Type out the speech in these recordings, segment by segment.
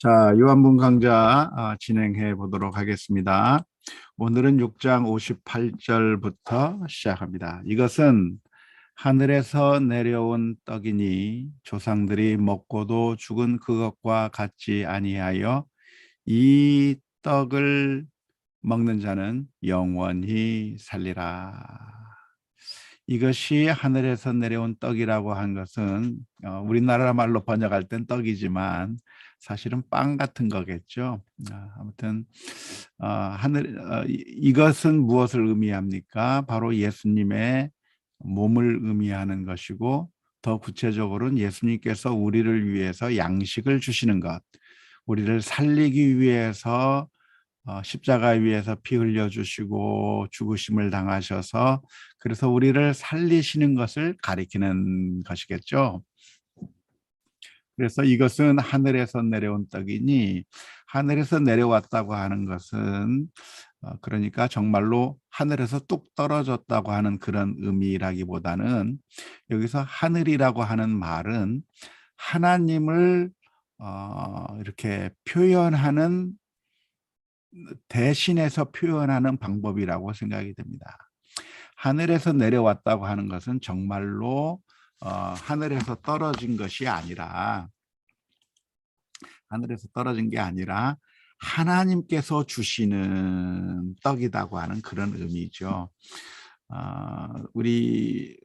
자, 요한복음 강좌 진행해 보도록 하겠습니다. 오늘은 6장 58절부터 시작합니다. 이것은 하늘에서 내려온 떡이니 조상들이 먹고도 죽은 그것과 같지 아니하여 이 떡을 먹는 자는 영원히 살리라. 이것이 하늘에서 내려온 떡이라고 한 것은 우리나라 말로 번역할 땐 떡이지만 사실은 빵 같은 거겠죠. 아무튼 이것은 무엇을 의미합니까? 바로 예수님의 몸을 의미하는 것이고, 더 구체적으로는 예수님께서 우리를 위해서 양식을 주시는 것, 우리를 살리기 위해서 십자가 위에서 피 흘려 주시고 죽으심을 당하셔서 그래서 우리를 살리시는 것을 가리키는 것이겠죠. 그래서 이것은 하늘에서 내려온 떡이니, 하늘에서 내려왔다고 하는 것은 그러니까 정말로 하늘에서 뚝 떨어졌다고 하는 그런 의미라기보다는, 여기서 하늘이라고 하는 말은 하나님을 이렇게 표현하는, 대신해서 표현하는 방법이라고 생각이 됩니다. 하늘에서 내려왔다고 하는 것은 정말로 하늘에서 떨어진 것이 아니라, 하늘에서 떨어진 게 아니라 하나님께서 주시는 떡이라고 하는 그런 의미죠. 우리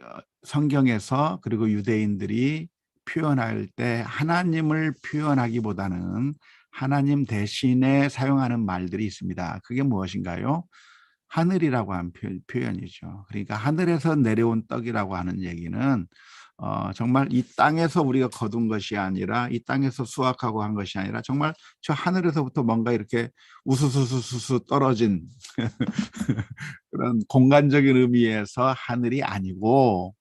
성경에서, 그리고 유대인들이 표현할 때 하나님을 표현하기보다는 하나님 대신에 사용하는 말들이 있습니다. 그게 무엇인가요? 하늘이라고 하는 표현이죠. 그러니까 하늘에서 내려온 떡이라고 하는 얘기는 정말 이 땅에서 우리가 거둔 것이 아니라, 이 땅에서 수확하고 한 것이 아니라 정말 저 하늘에서부터 뭔가 이렇게 우수수수수 떨어진 그런 공간적인 의미에서 하늘이 아니고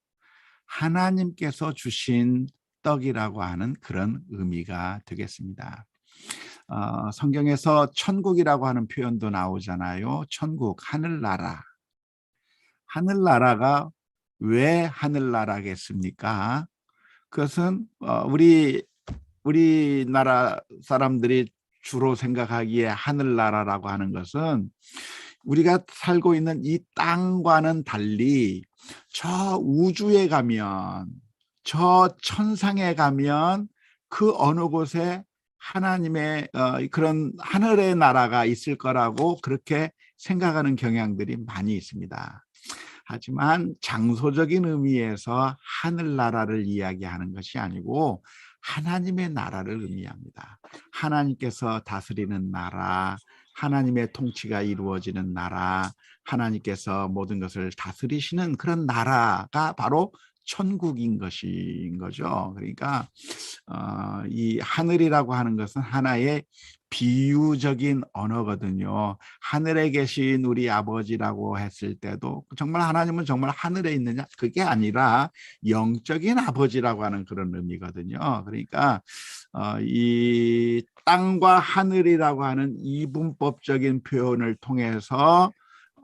하나님께서 주신 떡이라고 하는 그런 의미가 되겠습니다. 성경에서 천국이라고 하는 표현도 나오잖아요. 천국, 하늘나라. 하늘나라가 왜 하늘나라겠습니까? 그것은 우리나라 사람들이 주로 생각하기에 하늘나라라고 하는 것은, 우리가 살고 있는 이 땅과는 달리 저 우주에 가면, 저 천상에 가면 그 어느 곳에 하나님의 그런 하늘의 나라가 있을 거라고 그렇게 생각하는 경향들이 많이 있습니다. 하지만 장소적인 의미에서 하늘나라를 이야기하는 것이 아니고 하나님의 나라를 의미합니다. 하나님께서 다스리는 나라, 하나님의 통치가 이루어지는 나라, 하나님께서 모든 것을 다스리시는 그런 나라가 바로 천국인 것인 거죠. 그러니까 이 하늘이라고 하는 것은 하나의 비유적인 언어거든요. 하늘에 계신 우리 아버지라고 했을 때도 정말 하나님은 정말 하늘에 있느냐, 그게 아니라 영적인 아버지라고 하는 그런 의미거든요. 그러니까 이 땅과 하늘이라고 하는 이분법적인 표현을 통해서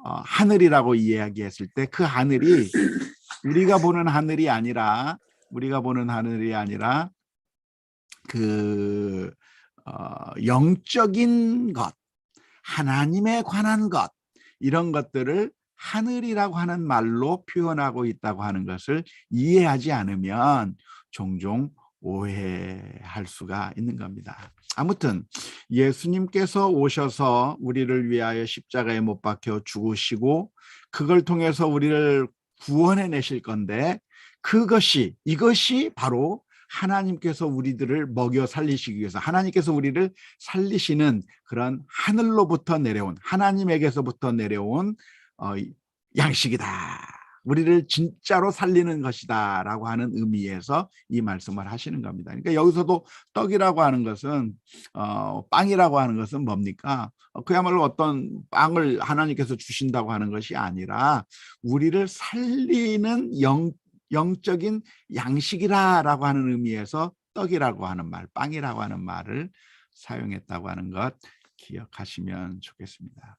하늘이라고 이야기했을 때, 그 하늘이 우리가 보는 하늘이 아니라, 그 영적인 것, 하나님에 관한 것, 이런 것들을 하늘이라고 하는 말로 표현하고 있다고 하는 것을 이해하지 않으면 종종 오해할 수가 있는 겁니다. 아무튼 예수님께서 오셔서 우리를 위하여 십자가에 못 박혀 죽으시고 그걸 통해서 우리를 구원해 내실 건데, 이것이 바로 하나님께서 우리들을 먹여 살리시기 위해서, 하나님께서 우리를 살리시는 그런 하늘로부터 내려온, 하나님에게서부터 내려온 양식이다, 우리를 진짜로 살리는 것이다 라고 하는 의미에서 이 말씀을 하시는 겁니다. 그러니까 여기서도 떡이라고 하는 것은, 빵이라고 하는 것은 뭡니까? 그야말로 어떤 빵을 하나님께서 주신다고 하는 것이 아니라 우리를 살리는 영적인 양식이라고 하는 의미에서 떡이라고 하는 말, 빵이라고 하는 말을 사용했다고 하는 것 기억하시면 좋겠습니다.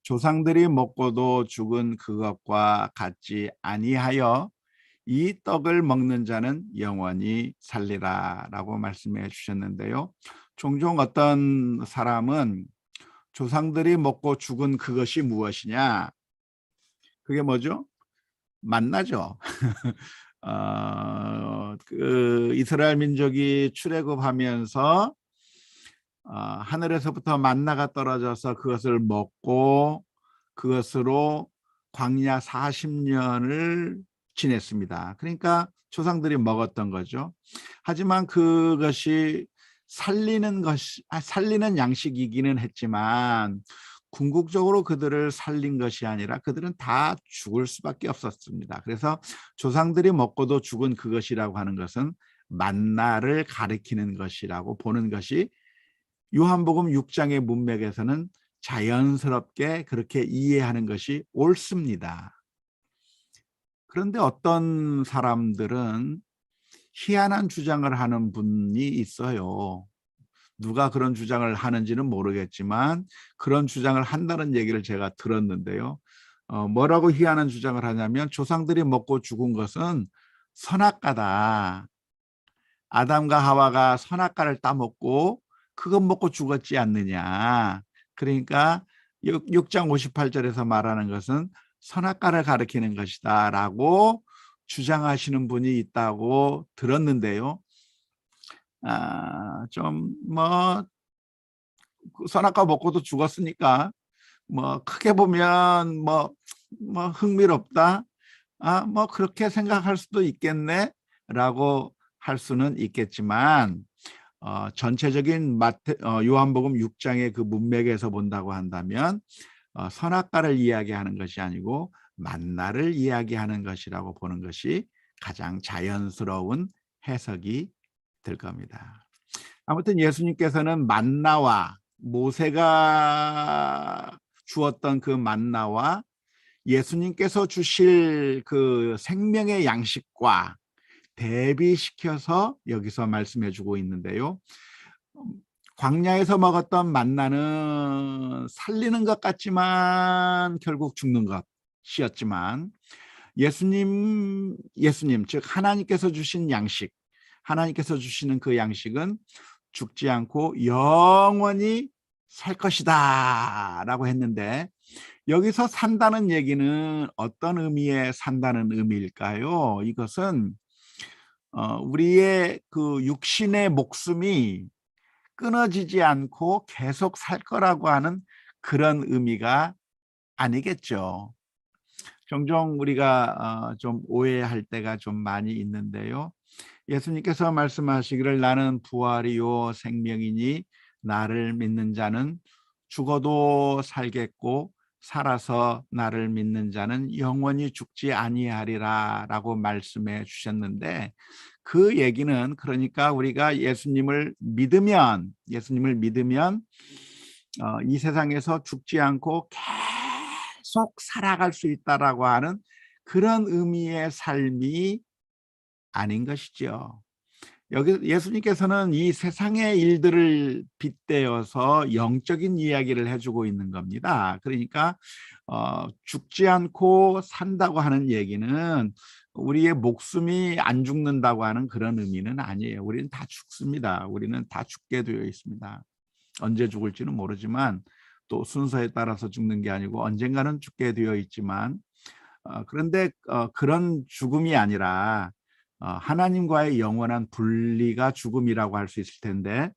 조상들이 먹고도 죽은 그것과 같지 아니하여 이 떡을 먹는 자는 영원히 살리라 라고 말씀해 주셨는데요. 종종 어떤 사람은 조상들이 먹고 죽은 그것이 무엇이냐? 그게 뭐죠? 만나죠. 그 이스라엘 민족이 출애굽하면서 하늘에서부터 만나가 떨어져서 그것을 먹고 그것으로 광야 40년을 지냈습니다. 그러니까 조상들이 먹었던 거죠. 하지만 그것이 살리는 양식이기는 했지만 궁극적으로 그들을 살린 것이 아니라 그들은 다 죽을 수밖에 없었습니다. 그래서 조상들이 먹고도 죽은 그것이라고 하는 것은 만나를 가리키는 것이라고 보는 것이 요한복음 6장의 문맥에서는 자연스럽게 그렇게 이해하는 것이 옳습니다. 그런데 어떤 사람들은 희한한 주장을 하는 분이 있어요. 누가 그런 주장을 하는지는 모르겠지만 그런 주장을 한다는 얘기를 제가 들었는데요. 뭐라고 희한한 주장을 하냐면 조상들이 먹고 죽은 것은 선악과다. 아담과 하와가 선악과를 따먹고 그것 먹고 죽었지 않느냐. 그러니까 6장 58절에서 말하는 것은 선악과를 가리키는 것이다 라고 주장하시는 분이 있다고 들었는데요. 좀뭐 선악과 먹고도 죽었으니까 뭐 크게 보면 뭐 흥미롭다. 뭐 그렇게 생각할 수도 있겠네 라고 할 수는 있겠지만 전체적인 요한복음 6장의 그 문맥에서 본다고 한다면 선악과를 이야기하는 것이 아니고 만나를 이야기하는 것이라고 보는 것이 가장 자연스러운 해석이 될 겁니다. 아무튼 예수님께서는 만나와 모세가 주었던 그 만나와 예수님께서 주실 그 생명의 양식과 대비시켜서 여기서 말씀해 주고 있는데요. 광야에서 먹었던 만나는 살리는 것 같지만 결국 죽는 것이었지만 예수님 즉 하나님께서 주신 양식, 하나님께서 주시는 그 양식은 죽지 않고 영원히 살 것이다 라고 했는데 여기서 산다는 얘기는 어떤 의미의 산다는 의미일까요? 이것은 우리의 그 육신의 목숨이 끊어지지 않고 계속 살 거라고 하는 그런 의미가 아니겠죠. 종종 우리가 좀 오해할 때가 좀 많이 있는데요. 예수님께서 말씀하시기를 나는 부활이요 생명이니 나를 믿는 자는 죽어도 살겠고 살아서 나를 믿는 자는 영원히 죽지 아니하리라 라고 말씀해 주셨는데 그 얘기는 그러니까 우리가 예수님을 믿으면 이 세상에서 죽지 않고 계속 살아갈 수 있다라고 하는 그런 의미의 삶이 아닌 것이죠. 여기 예수님께서는 이 세상의 일들을 빗대어서 영적인 이야기를 해주고 있는 겁니다. 그러니까 죽지 않고 산다고 하는 얘기는 우리의 목숨이 안 죽는다고 하는 그런 의미는 아니에요. 우리는 다 죽습니다. 우리는 다 죽게 되어 있습니다. 언제 죽을지는 모르지만 또 순서에 따라서 죽는 게 아니고 언젠가는 죽게 되어 있지만 그런데 그런 죽음이 아니라 하나님과의 영원한 분리가 죽음이라고 할 수 있을 텐데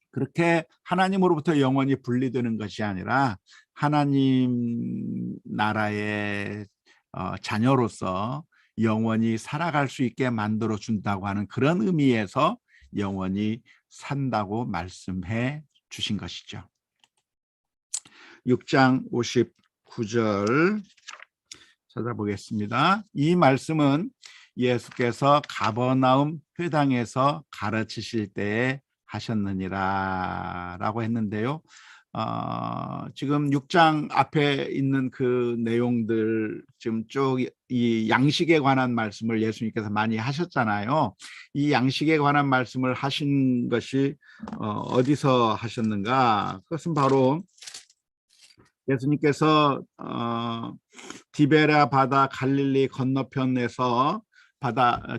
그렇게 하나님으로부터 영원히 분리되는 것이 아니라 하나님 나라의 자녀로서 영원히 살아갈 수 있게 만들어 준다고 하는 그런 의미에서 영원히 산다고 말씀해 주신 것이죠. 6장 59절 찾아보겠습니다. 이 말씀은 예수께서 가버나움 회당에서 가르치실 때에 하셨느니라 라고 했는데요. 지금 6장 앞에 있는 그 내용들 지금 쭉 이 양식에 관한 말씀을 예수님께서 많이 하셨잖아요. 이 양식에 관한 말씀을 하신 것이 어디서 하셨는가? 그것은 바로 예수님께서 디베랴 바다 갈릴리 건너편에서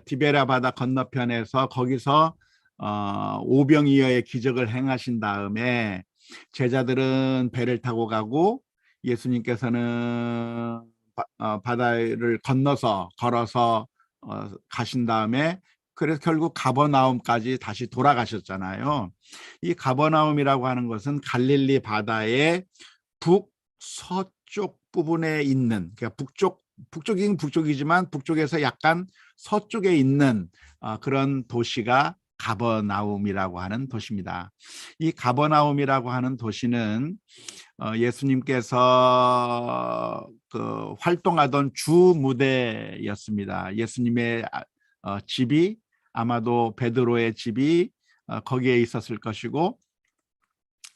티베랴 바다 건너편에서 거기서 오병이어의 기적을 행하신 다음에 제자들은 배를 타고 가고 예수님께서는 바다를 건너서 걸어서 가신 다음에 그래서 결국 가버나움까지 다시 돌아가셨잖아요. 이 가버나움이라고 하는 것은 갈릴리 바다의 북서쪽 부분에 있는, 그러니까 북쪽이긴 북쪽이지만 북쪽에서 약간 서쪽에 있는 그런 도시가 가버나움이라고 하는 도시입니다. 이 가버나움이라고 하는 도시는 예수님께서 그 활동하던 주 무대였습니다. 예수님의 집이 아마도 베드로의 집이 거기에 있었을 것이고,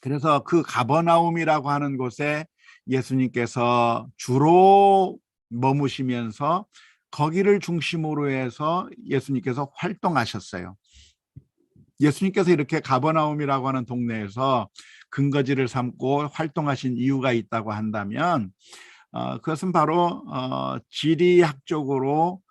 그래서 그 가버나움이라고 하는 곳에 예수님께서 주로 머무시면서 거기를 중심으로 해서 예수님께서 활동하셨어요. 예수님께서 이렇게 가버나움이라고 하는 동네에서 근거지를 삼고 활동하신 이유가 있다고 한다면 그것은 바로 지리학적으로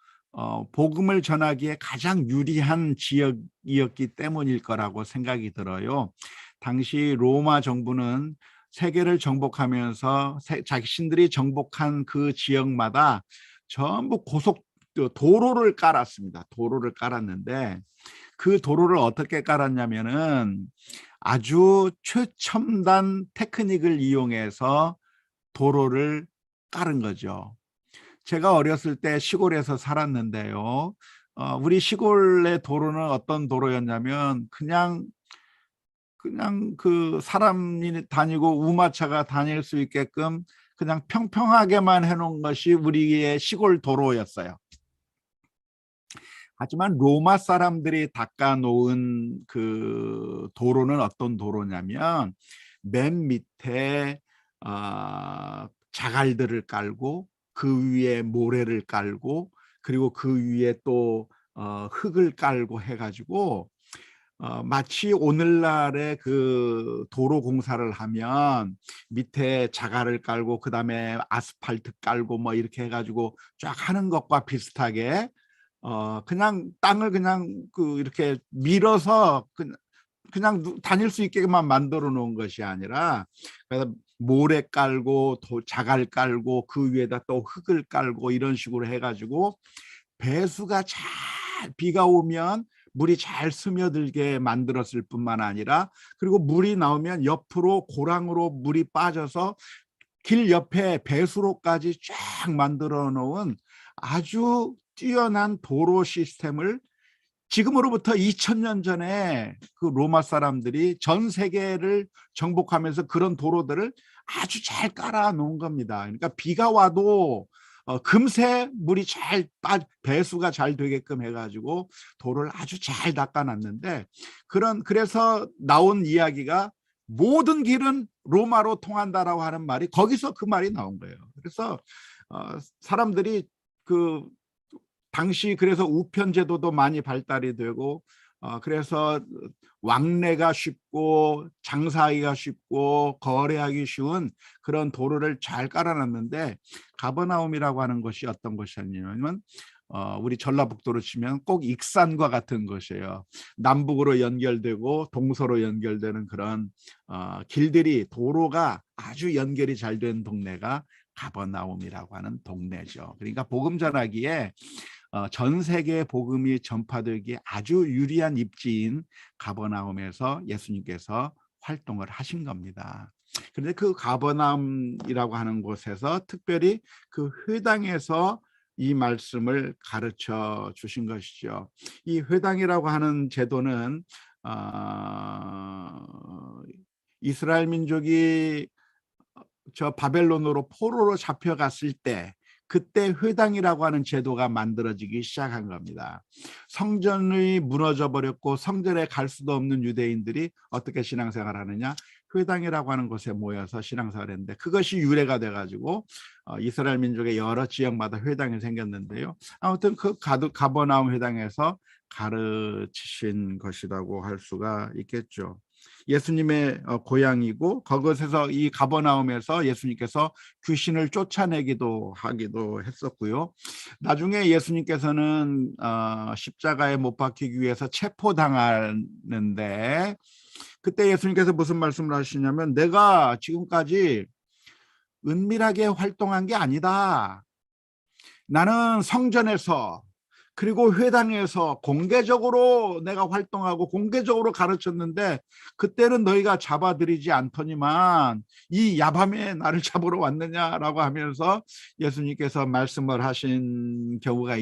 복음을 전하기에 가장 유리한 지역이었기 때문일 거라고 생각이 들어요. 당시 로마 정부는 세계를 정복하면서 자신들이 정복한 그 지역마다 전부 도로를 깔았습니다. 도로를 깔았는데 그 도로를 어떻게 깔았냐면은 아주 최첨단 테크닉을 이용해서 도로를 깔은 거죠. 제가 어렸을 때 시골에서 살았는데요. 우리 시골의 도로는 어떤 도로였냐면 그냥 그 사람이 다니고 우마차가 다닐 수 있게끔 그냥 평평하게만 해놓은 것이 우리의 시골 도로였어요. 하지만 로마 사람들이 닦아놓은 그 도로는 어떤 도로냐면 맨 밑에 자갈들을 깔고 그 위에 모래를 깔고 그리고 그 위에 또 흙을 깔고 해가지고 마치 오늘날의 그 도로 공사를 하면 밑에 자갈을 깔고 그 다음에 아스팔트 깔고 뭐 이렇게 해가지고 쫙 하는 것과 비슷하게 그냥 땅을 그냥 이렇게 밀어서 그냥 다닐 수 있게만 만들어 놓은 것이 아니라 그래서 모래 깔고 자갈 깔고 그 위에다 또 흙을 깔고 이런 식으로 해가지고 배수가 잘 비가 오면 물이 잘 스며들게 만들었을 뿐만 아니라 그리고 물이 나오면 옆으로 고랑으로 물이 빠져서 길 옆에 배수로까지 쫙 만들어 놓은 아주 뛰어난 도로 시스템을 지금으로부터 2000년 전에 그 로마 사람들이 전 세계를 정복하면서 그런 도로들을 아주 잘 깔아 놓은 겁니다. 그러니까 비가 와도 금세 물이 배수가 잘 되게끔 해가지고 도로를 아주 잘 닦아놨는데 그래서 나온 이야기가 모든 길은 로마로 통한다라고 하는 말이 거기서 그 말이 나온 거예요. 그래서 사람들이 당시 그래서 우편 제도도 많이 발달이 되고 그래서 왕래가 쉽고 장사하기가 쉽고 거래하기 쉬운 그런 도로를 잘 깔아놨는데 가버나움이라고 하는 것이 어떤 것이냐면 우리 전라북도로 치면 꼭 익산과 같은 것이에요. 남북으로 연결되고 동서로 연결되는 그런 도로가 아주 연결이 잘 된 동네가 가버나움이라고 하는 동네죠. 그러니까 복음 전하기에 전 세계 복음이 전파되기에 아주 유리한 입지인 가버나움에서 예수님께서 활동을 하신 겁니다. 그런데 그 가버나움이라고 하는 곳에서 특별히 그 회당에서 이 말씀을 가르쳐 주신 것이죠. 이 회당이라고 하는 제도는 이스라엘 민족이 저 바벨론으로 포로로 잡혀갔을 때 그때 회당이라고 하는 제도가 만들어지기 시작한 겁니다. 성전이 무너져 버렸고 성전에 갈 수도 없는 유대인들이 어떻게 신앙생활을 하느냐, 회당이라고 하는 곳에 모여서 신앙생활을 했는데 그것이 유래가 돼가지고 이스라엘 민족의 여러 지역마다 회당이 생겼는데요. 아무튼 그 가버나움 회당에서 가르치신 것이라고 할 수가 있겠죠. 예수님의 고향이고 그것에서 이 가버나움에서 예수님께서 귀신을 쫓아내기도 하기도 했었고요. 나중에 예수님께서는 십자가에 못 박히기 위해서 체포당하는데 그때 예수님께서 무슨 말씀을 하시냐면 내가 지금까지 은밀하게 활동한 게 아니다. 나는 성전에서 그리고 회당에서 공개적으로 내가 활동하고 공개적으로 가르쳤는데 그때는 너희가 잡아들이지 않더니만 이 야밤에 나를 잡으러 왔느냐라고 하면서 예수님께서 말씀을 하신 경우가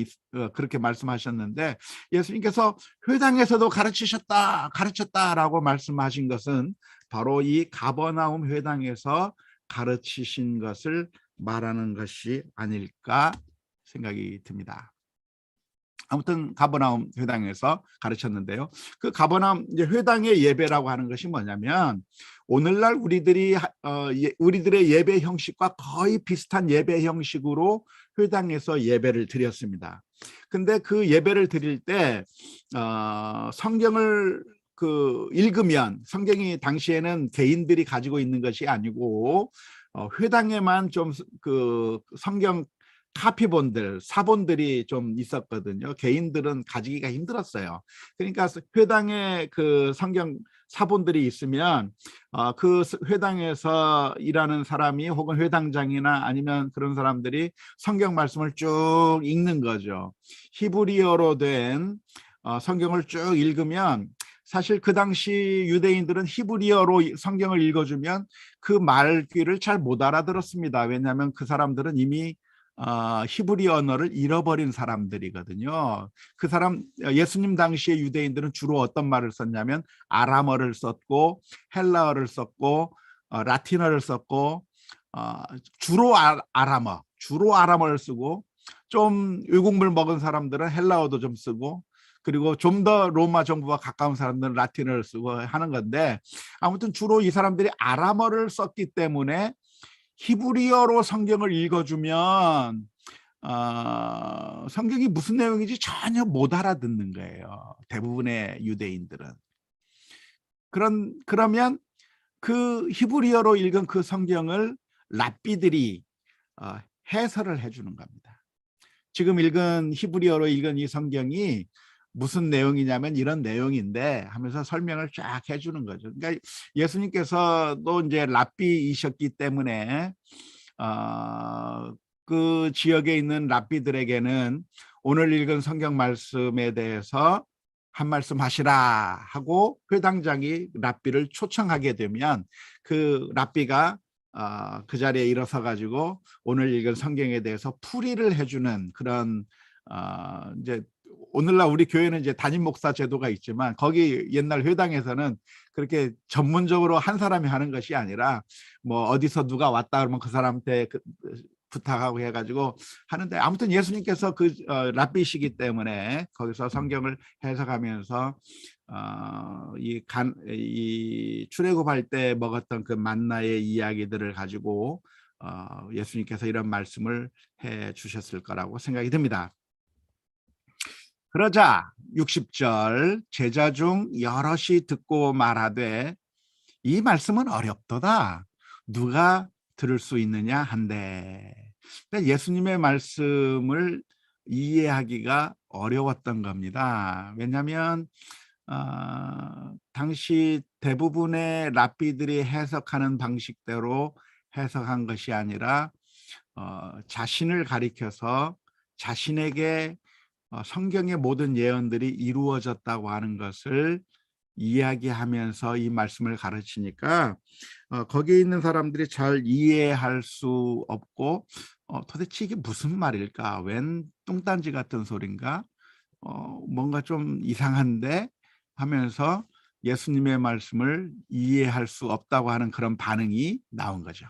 그렇게 말씀하셨는데 예수님께서 회당에서도 가르쳤다라고 말씀하신 것은 바로 이 가버나움 회당에서 가르치신 것을 말하는 것이 아닐까 생각이 듭니다. 아무튼 가버나움 회당에서 가르쳤는데요. 그 가버나움 회당의 예배라고 하는 것이 뭐냐면 오늘날 우리들의 예배 형식과 거의 비슷한 예배 형식으로 회당에서 예배를 드렸습니다. 근데 그 예배를 드릴 때 성경을 읽으면 성경이 당시에는 개인들이 가지고 있는 것이 아니고 회당에만 좀 성경 카피본들, 사본들이 좀 있었거든요. 개인들은 가지기가 힘들었어요. 그러니까 회당에 그 성경 사본들이 있으면 그 회당에서 일하는 사람이 혹은 회당장이나 아니면 그런 사람들이 성경 말씀을 쭉 읽는 거죠. 히브리어로 된 성경을 쭉 읽으면 사실 그 당시 유대인들은 히브리어로 성경을 읽어주면 그 말귀를 잘 못 알아들었습니다. 왜냐하면 그 사람들은 이미 히브리 언어를 잃어버린 사람들이거든요. 예수님 당시의 유대인들은 주로 어떤 말을 썼냐면 아람어를 썼고 헬라어를 썼고 라틴어를 썼고 주로 아람어를 쓰고 좀 외국물 먹은 사람들은 헬라어도 좀 쓰고 그리고 좀 더 로마 정부와 가까운 사람들은 라틴어를 쓰고 하는 건데 아무튼 주로 이 사람들이 아람어를 썼기 때문에 히브리어로 성경을 읽어주면 성경이 무슨 내용인지 전혀 못 알아듣는 거예요. 대부분의 유대인들은. 그러면 그 히브리어로 읽은 그 성경을 랍비들이 해설을 해주는 겁니다. 지금 히브리어로 읽은 이 성경이 무슨 내용이냐면 이런 내용인데 하면서 설명을 쫙 해주는 거죠. 그러니까 예수님께서도 이제 랍비이셨기 때문에 그 지역에 있는 랍비들에게는 오늘 읽은 성경 말씀에 대해서 한 말씀 하시라 하고 회당장이 랍비를 초청하게 되면 그 랍비가 그 자리에 일어서 가지고 오늘 읽은 성경에 대해서 풀이를 해주는 그런 이제 오늘날 우리 교회는 이제 담임 목사 제도가 있지만 거기 옛날 회당에서는 그렇게 전문적으로 한 사람이 하는 것이 아니라 뭐 어디서 누가 왔다 그러면 그 사람한테 부탁하고 해가지고 하는데 아무튼 예수님께서 랍비시기 때문에 거기서 성경을 해석하면서 이 출애굽할 때 먹었던 그 만나의 이야기들을 가지고 예수님께서 이런 말씀을 해 주셨을 거라고 생각이 듭니다. 그러자 60절 제자 중 여럿이 듣고 말하되 이 말씀은 어렵도다. 누가 들을 수 있느냐 한데 예수님의 말씀을 이해하기가 어려웠던 겁니다. 왜냐하면 당시 대부분의 랍비들이 해석하는 방식대로 해석한 것이 아니라 자신을 가리켜서 자신에게 성경의 모든 예언들이 이루어졌다고 하는 것을 이야기하면서 이 말씀을 가르치니까 거기에 있는 사람들이 잘 이해할 수 없고 도대체 이게 무슨 말일까? 웬 뚱딴지 같은 소린가? 뭔가 좀 이상한데 하면서 예수님의 말씀을 이해할 수 없다고 하는 그런 반응이 나온 거죠.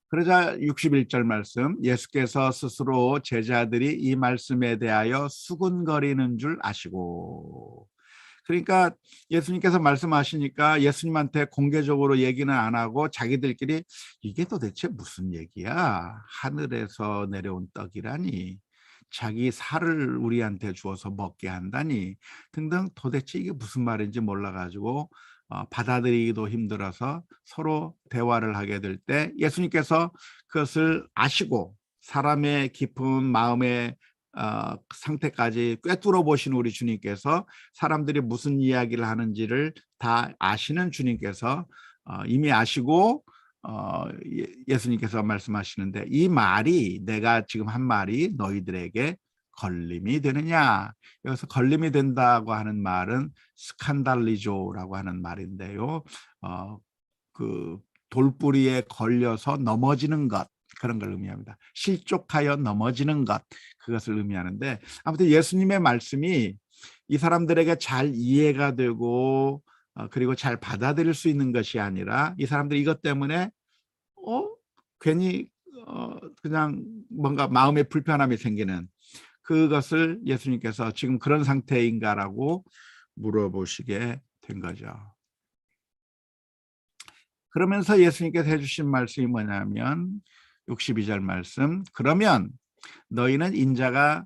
그러자 61절 말씀 예수께서 스스로 제자들이 이 말씀에 대하여 수군거리는 줄 아시고 그러니까 예수님께서 말씀하시니까 예수님한테 공개적으로 얘기는 안 하고 자기들끼리 이게 도대체 무슨 얘기야? 하늘에서 내려온 떡이라니 자기 살을 우리한테 주어서 먹게 한다니 등등 도대체 이게 무슨 말인지 몰라가지고 받아들이기도 힘들어서 서로 대화를 하게 될 때 예수님께서 그것을 아시고 사람의 깊은 마음의 상태까지 꿰뚫어 보신 우리 주님께서 사람들이 무슨 이야기를 하는지를 다 아시는 주님께서 이미 아시고 예수님께서 말씀하시는데 이 말이 내가 지금 한 말이 너희들에게 걸림이 되느냐. 여기서 걸림이 된다고 하는 말은 스칸달리조라고 하는 말인데요. 그 돌뿌리에 걸려서 넘어지는 것 그런 걸 의미합니다. 실족하여 넘어지는 것 그것을 의미하는데 아무튼 예수님의 말씀이 이 사람들에게 잘 이해가 되고 그리고 잘 받아들일 수 있는 것이 아니라 이 사람들이 이것 때문에 괜히 그냥 뭔가 마음에 불편함이 생기는 그것을 예수님께서 지금 그런 상태인가라고 물어보시게 된 거죠. 그러면서 예수님께서 해주신 말씀이 뭐냐면 62절 말씀 그러면 너희는 인자가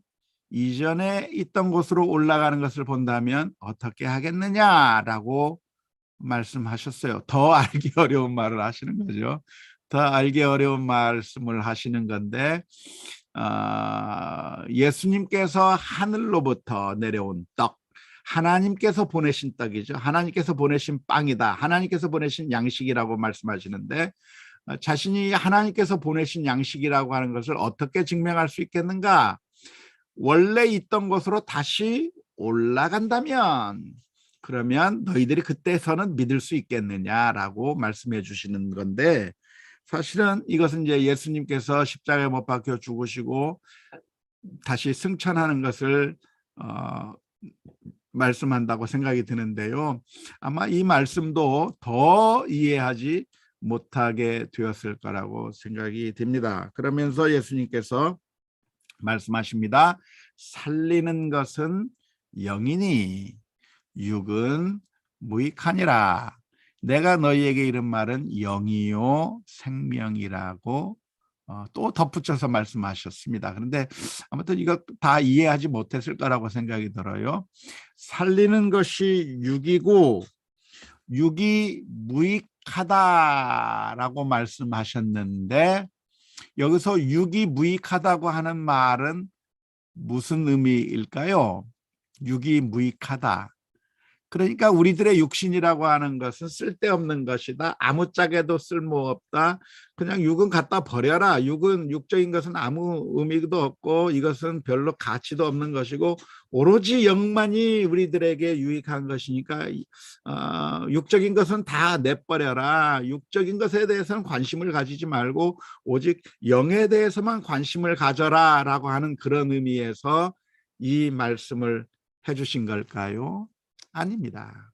이전에 있던 곳으로 올라가는 것을 본다면 어떻게 하겠느냐라고 말씀하셨어요. 더 알기 어려운 말을 하시는 거죠. 더 알기 어려운 말씀을 하시는 건데 예수님께서 하늘로부터 내려온 떡 하나님께서 보내신 떡이죠. 하나님께서 보내신 빵이다. 하나님께서 보내신 양식이라고 말씀하시는데 자신이 하나님께서 보내신 양식이라고 하는 것을 어떻게 증명할 수 있겠는가? 원래 있던 곳으로 다시 올라간다면 그러면 너희들이 그때서는 믿을 수 있겠느냐라고 말씀해 주시는 건데 사실은 이것은 이제 예수님께서 십자가에 못 박혀 죽으시고 다시 승천하는 것을 말씀한다고 생각이 드는데요. 아마 이 말씀도 더 이해하지 못하게 되었을 거라고 생각이 듭니다. 그러면서 예수님께서 말씀하십니다. 살리는 것은 영이니 육은 무익하니라. 내가 너희에게 이른 말은 영이요 생명이라고 또 덧붙여서 말씀하셨습니다. 그런데 아무튼 이거 다 이해하지 못했을 거라고 생각이 들어요. 살리는 것이 육이고 육이 무익하다라고 말씀하셨는데 여기서 육이 무익하다고 하는 말은 무슨 의미일까요? 육이 무익하다. 그러니까 우리들의 육신이라고 하는 것은 쓸데없는 것이다. 아무짝에도 쓸모없다. 그냥 육은 갖다 버려라. 육적인 것은 아무 의미도 없고 이것은 별로 가치도 없는 것이고 오로지 영만이 우리들에게 유익한 것이니까 육적인 것은 다 내버려라. 육적인 것에 대해서는 관심을 가지지 말고 오직 영에 대해서만 관심을 가져라 라고 하는 그런 의미에서 이 말씀을 해주신 걸까요? 아닙니다.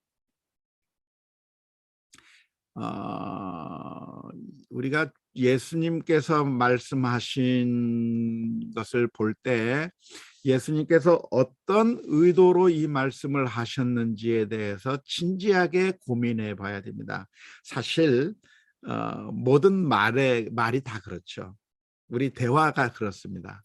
우리가 예수님께서 말씀하신 것을 볼 때 예수님께서 어떤 의도로 이 말씀을 하셨는지에 대해서 진지하게 고민해 봐야 됩니다. 사실 모든 말이 다 그렇죠. 우리 대화가 그렇습니다.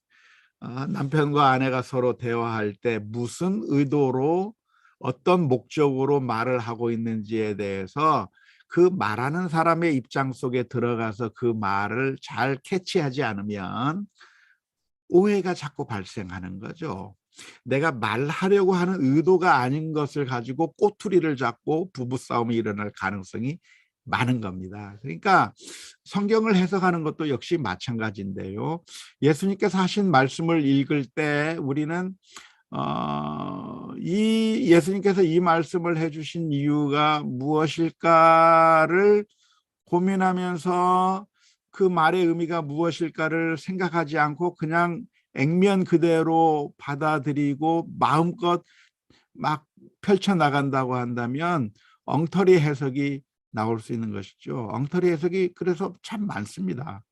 남편과 아내가 서로 대화할 때 무슨 의도로 어떤 목적으로 말을 하고 있는지에 대해서 그 말하는 사람의 입장 속에 들어가서 그 말을 잘 캐치하지 않으면 오해가 자꾸 발생하는 거죠. 내가 말하려고 하는 의도가 아닌 것을 가지고 꼬투리를 잡고 부부싸움이 일어날 가능성이 많은 겁니다. 그러니까 성경을 해석하는 것도 역시 마찬가지인데요. 예수님께서 하신 말씀을 읽을 때 우리는 이 예수님께서 이 말씀을 해주신 이유가 무엇일까를 고민하면서 그 말의 의미가 무엇일까를 생각하지 않고 그냥 액면 그대로 받아들이고 마음껏 막 펼쳐나간다고 한다면 엉터리 해석이 나올 수 있는 것이죠. 엉터리 해석이 그래서 참 많습니다.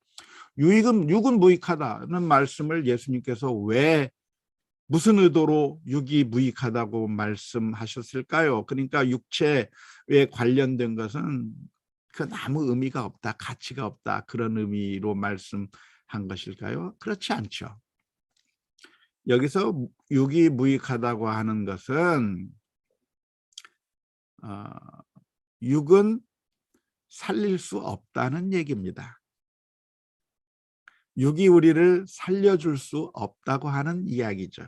육은 무익하다는 말씀을 예수님께서 왜 무슨 의도로 육이 무익하다고 말씀하셨을까요? 그러니까 육체에 관련된 것은 그 아무 의미가 없다, 가치가 없다 그런 의미로 말씀한 것일까요? 그렇지 않죠. 여기서 유기무익하다고 하는 것은 육은 살릴 수 없다는 얘기입니다. 육이 우리를 살려줄 수 없다고 하는 이야기죠.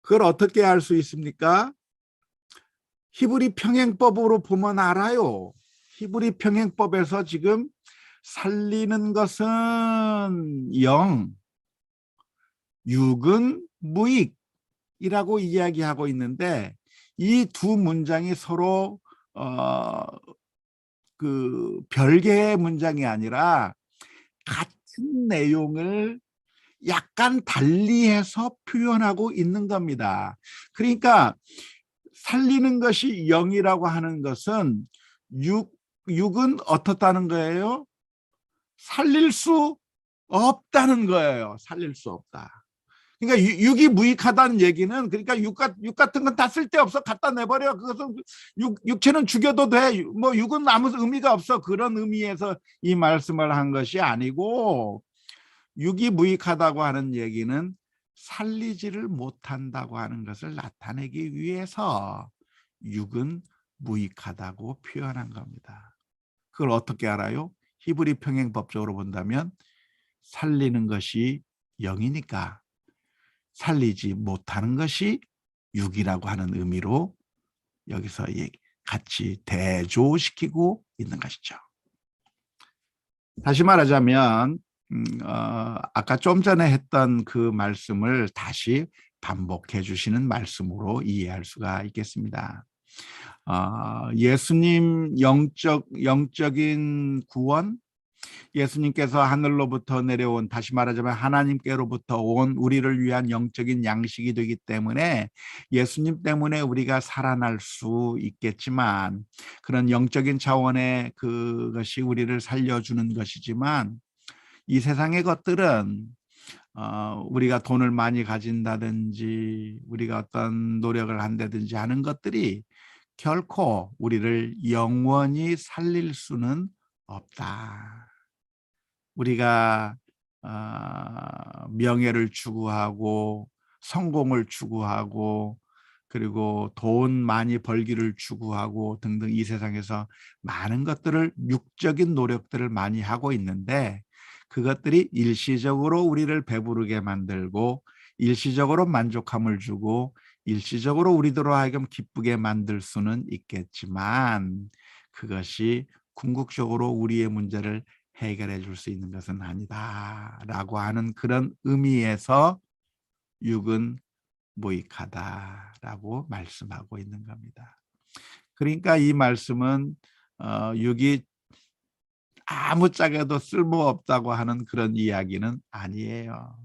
그걸 어떻게 알 수 있습니까? 히브리 평행법으로 보면 알아요. 히브리 평행법에서 지금 살리는 것은 영, 육은 무익이라고 이야기하고 있는데, 이 두 문장이 서로 그 별개의 문장이 아니라 같은 내용을 약간 달리해서 표현하고 있는 겁니다. 그러니까 살리는 것이 영이라고 하는 것은 육은 어떻다는 거예요? 살릴 수 없다는 거예요. 살릴 수 없다. 그러니까 육이 무익하다는 얘기는, 그러니까 육 같은 건 다 쓸데없어. 갖다 내버려. 그것은 육체는 죽여도 돼. 뭐 육은 아무 의미가 없어. 그런 의미에서 이 말씀을 한 것이 아니고, 육이 무익하다고 하는 얘기는 살리지를 못한다고 하는 것을 나타내기 위해서 육은 무익하다고 표현한 겁니다. 그걸 어떻게 알아요? 히브리 평행법적으로 본다면 살리는 것이 영이니까 살리지 못하는 것이 육이라고 하는 의미로 여기서 같이 대조시키고 있는 것이죠. 다시 말하자면 아까 좀 전에 했던 그 말씀을 다시 반복해 주시는 말씀으로 이해할 수가 있겠습니다. 예수님 영적인 구원, 예수님께서 하늘로부터 내려온, 다시 말하자면 하나님께로부터 온 우리를 위한 영적인 양식이 되기 때문에 예수님 때문에 우리가 살아날 수 있겠지만, 그런 영적인 차원의 그것이 우리를 살려주는 것이지만, 이 세상의 것들은 우리가 돈을 많이 가진다든지 우리가 어떤 노력을 한다든지 하는 것들이 결코 우리를 영원히 살릴 수는 없다. 우리가 명예를 추구하고 성공을 추구하고 그리고 돈 많이 벌기를 추구하고 등등 이 세상에서 많은 것들을, 육적인 노력들을 많이 하고 있는데, 그것들이 일시적으로 우리를 배부르게 만들고 일시적으로 만족함을 주고 일시적으로 우리들로 하여금 기쁘게 만들 수는 있겠지만, 그것이 궁극적으로 우리의 문제를 해결해 줄 수 있는 것은 아니다라고 하는 그런 의미에서 육은 무익하다라고 말씀하고 있는 겁니다. 그러니까 이 말씀은 육이 아무짝에도 쓸모없다고 하는 그런 이야기는 아니에요.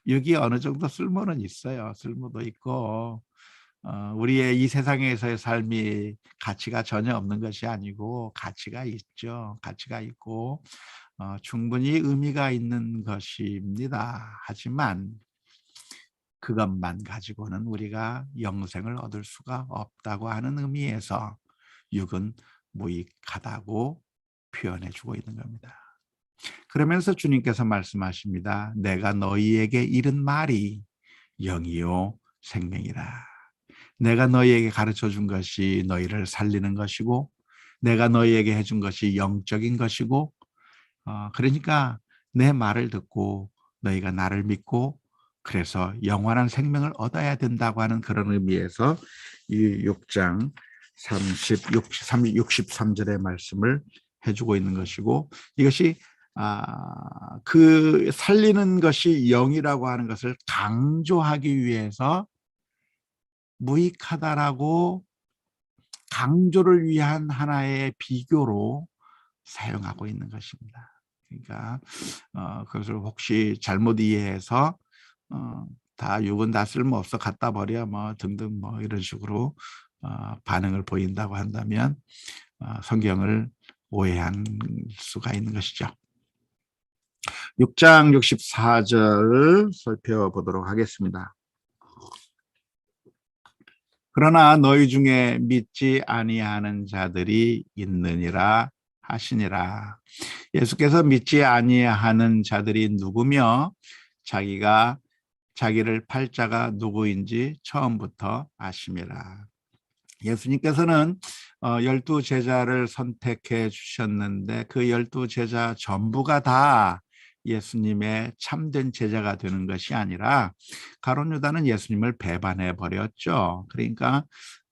육이 어느 정도 쓸모는 있어요. 쓸모도 있고 우리의 이 세상에서의 삶이 가치가 전혀 없는 것이 아니고 가치가 있죠. 가치가 있고 충분히 의미가 있는 것입니다. 하지만 그것만 가지고는 우리가 영생을 얻을 수가 없다고 하는 의미에서 육은 무익하다고 표현해 주고 있는 겁니다. 그러면서 주님께서 말씀하십니다. 내가 너희에게 이른 말이 영이요 생명이라. 내가 너희에게 가르쳐 준 것이 너희를 살리는 것이고 내가 너희에게 해준 것이 영적인 것이고 그러니까 내 말을 듣고 너희가 나를 믿고 그래서 영원한 생명을 얻어야 된다고 하는 그런 의미에서 이 6장 63절의 말씀을 해주고 있는 것이고, 이것이 그 살리는 것이 영이라고 하는 것을 강조하기 위해서 무익하다라고 강조를 위한 하나의 비교로 사용하고 있는 것입니다. 그러니까 그것을 혹시 잘못 이해해서 다 육은 다 쓸모없어 갖다 버려 뭐 등등 뭐 이런 식으로 반응을 보인다고 한다면 성경을 오해할 수가 있는 것이죠. 6장 64절 살펴보도록 하겠습니다. 그러나 너희 중에 믿지 아니하는 자들이 있느니라 하시니라. 예수께서 믿지 아니하는 자들이 누구며 자기가 자기를 팔자가 누구인지 처음부터 아심이라. 예수님께서는 12 제자를 선택해 주셨는데 그 12 제자 전부가 다 예수님의 참된 제자가 되는 것이 아니라 가룟 유다는 예수님을 배반해 버렸죠. 그러니까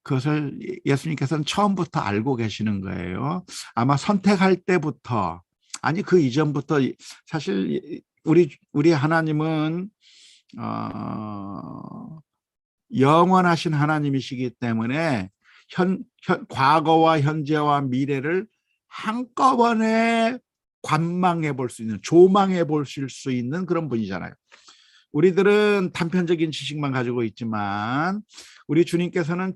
그것을 예수님께서는 처음부터 알고 계시는 거예요. 아마 선택할 때부터, 아니 그 이전부터. 사실 우리 하나님은 영원하신 하나님이시기 때문에 과거와 현재와 미래를 한꺼번에 관망해 볼 수 있는, 조망해 보실 수 있는 그런 분이잖아요. 우리들은 단편적인 지식만 가지고 있지만 우리 주님께서는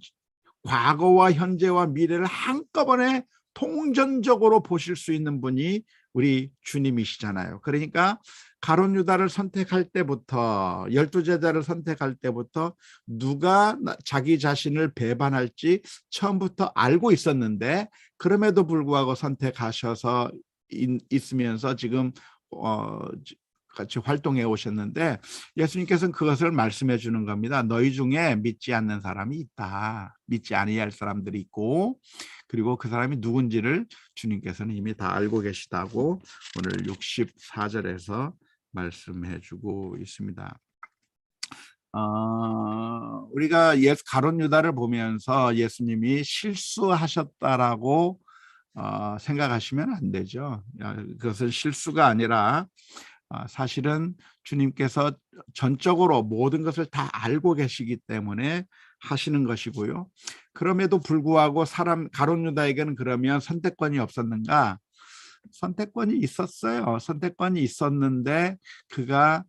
과거와 현재와 미래를 한꺼번에 통전적으로 보실 수 있는 분이 우리 주님이시잖아요. 그러니까 가룟 유다를 선택할 때부터, 12 제자를 선택할 때부터 누가 자기 자신을 배반할지 처음부터 알고 있었는데 그럼에도 불구하고 선택하셔서 있으면서 지금 같이 활동해 오셨는데 예수님께서는 그것을 말씀해 주는 겁니다. 너희 중에 믿지 않는 사람이 있다. 믿지 아니할 사람들이 있고, 그리고 그 사람이 누군지를 주님께서는 이미 다 알고 계시다고 오늘 64절에서 말씀해 주고 있습니다. 우리가 가룟 유다를 보면서 예수님이 실수하셨다라고 생각하시면 안 되죠. 그것은 실수가 아니라 사실은 주님께서 전적으로 모든 것을 다 알고 계시기 때문에 하시는 것이고요. 그럼에도 불구하고 가룟 유다에게는 그러면 선택권이 없었는가? 선택권이 있었어요. 선택권이 있었는데 그가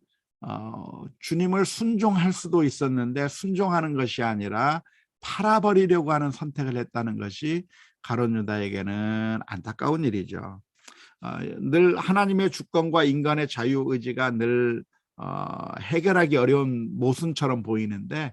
주님을 순종할 수도 있었는데 순종하는 것이 아니라 팔아버리려고 하는 선택을 했다는 것이 가룟 유다에게는 안타까운 일이죠. 늘 하나님의 주권과 인간의 자유의지가 늘 해결하기 어려운 모순처럼 보이는데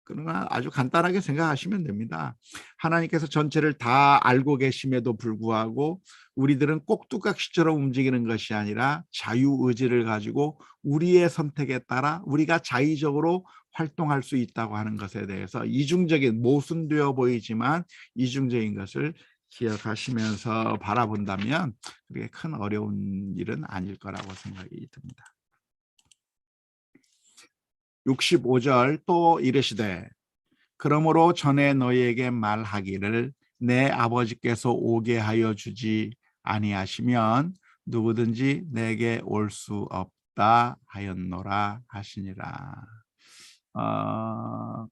그러나 아주 간단하게 생각하시면 됩니다. 하나님께서 전체를 다 알고 계심에도 불구하고 우리들은 꼭두각시처럼 움직이는 것이 아니라 자유의지를 가지고 우리의 선택에 따라 우리가 자의적으로 활동할 수 있다고 하는 것에 대해서 이중적인, 모순되어 보이지만 이중적인 것을 기억하시면서 바라본다면 그게 큰 어려운 일은 아닐 거라고 생각이 듭니다. 65절 또 이르시되 그러므로 전에 너희에게 말하기를 내 아버지께서 오게 하여 주지 아니하시면 누구든지 내게 올 수 없다 하였노라 하시니라.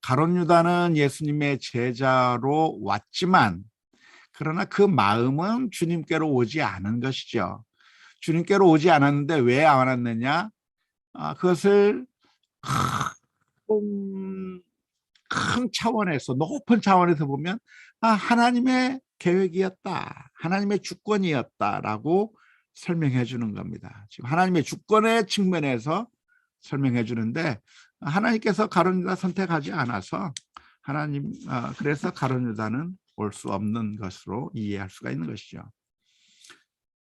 가룟 유다는 예수님의 제자로 왔지만 그러나 그 마음은 주님께로 오지 않은 것이죠. 주님께로 오지 않았는데 왜 안 왔느냐? 그것을 큰 차원에서, 높은 차원에서 보면 하나님의 계획이었다, 하나님의 주권이었다라고 설명해 주는 겁니다. 지금 하나님의 주권의 측면에서 설명해 주는데 하나님께서 가룟 유다 선택하지 않아서 그래서 가룟 유다는 올 수 없는 것으로 이해할 수가 있는 것이죠.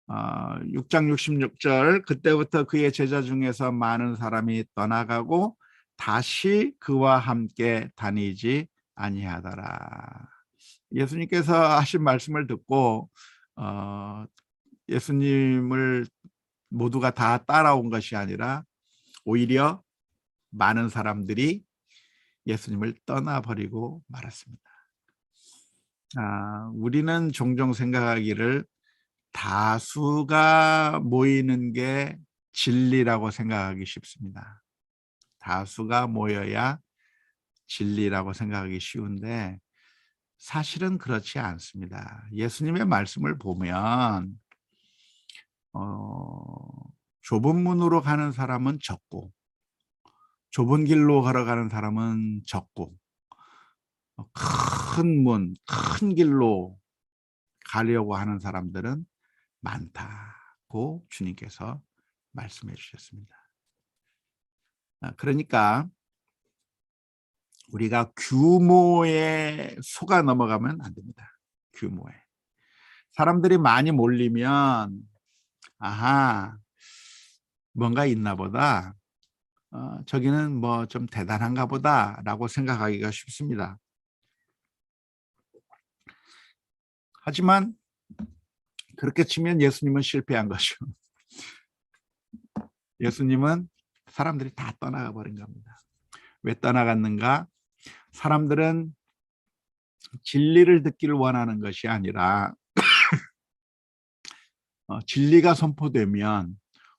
6장 66절 그때부터 그의 제자 중에서 많은 사람이 떠나가고 다시 그와 함께 다니지 아니하더라. 예수님께서 하신 말씀을 듣고 예수님을 모두가 다 따라온 것이 아니라 오히려 많은 사람들이 예수님을 떠나버리고 말았습니다. 우리는 종종 생각하기를 다수가 모이는 게 진리라고 생각하기 쉽습니다. 다수가 모여야 진리라고 생각하기 쉬운데 사실은 그렇지 않습니다. 예수님의 말씀을 보면 좁은 문으로 가는 사람은 적고 좁은 길로 걸어가는 사람은 적고 큰 문, 큰 길로 가려고 하는 사람들은 많다고 주님께서 말씀해 주셨습니다. 그러니까 우리가 규모에 속아 넘어가면 안 됩니다. 규모에. 사람들이 많이 몰리면 뭔가 있나 보다. 저기는 뭐 좀 대단한가 보다라고 생각하기가 쉽습니다. 하지만 그렇게 치면 예수님은 실패한 거죠. 예수님은 사람들이 다 떠나가 버린 겁니다. 왜 떠나갔는가? 사람들은 진리를 듣기를 원하는 것이 아니라 진리가 선포되면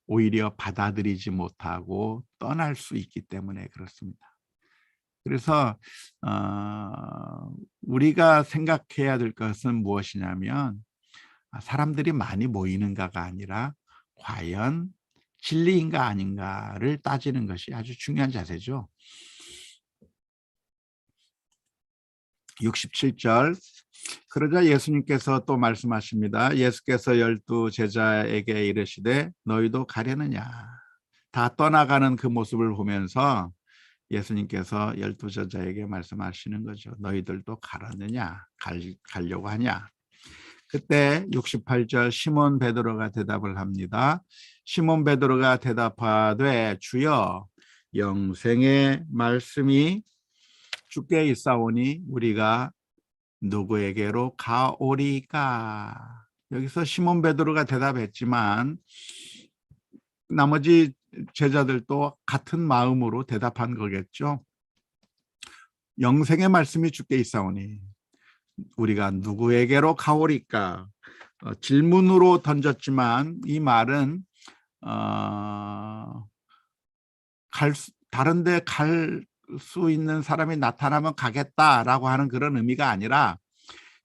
오히려 받아들이지 못하고 떠날 수 있기 때문에 그렇습니다. 그래서 우리가 생각해야 될 것은 무엇이냐면 사람들이 많이 모이는가가 아니라 과연 진리인가 아닌가를 따지는 것이 아주 중요한 자세죠. 67절 그러자 예수님께서 또 말씀하십니다. 예수께서 12 제자에게 이르시되 너희도 가려느냐. 다 떠나가는 그 모습을 보면서 예수님께서 12 제자에게 말씀하시는 거죠. 너희들도 가려느냐, 가려고 하냐. 그때 68절 시몬 베드로가 대답을 합니다. 시몬 베드로가 대답하되 주여 영생의 말씀이 주께 있사오니 우리가 누구에게로 가오리까. 여기서 시몬 베드로가 대답했지만 나머지 제자들도 같은 마음으로 대답한 거겠죠. 영생의 말씀이 주께 있사오니 우리가 누구에게로 가오리까. 질문으로 던졌지만 이 말은 다른 데 갈 수 있는 사람이 나타나면 가겠다라고 하는 그런 의미가 아니라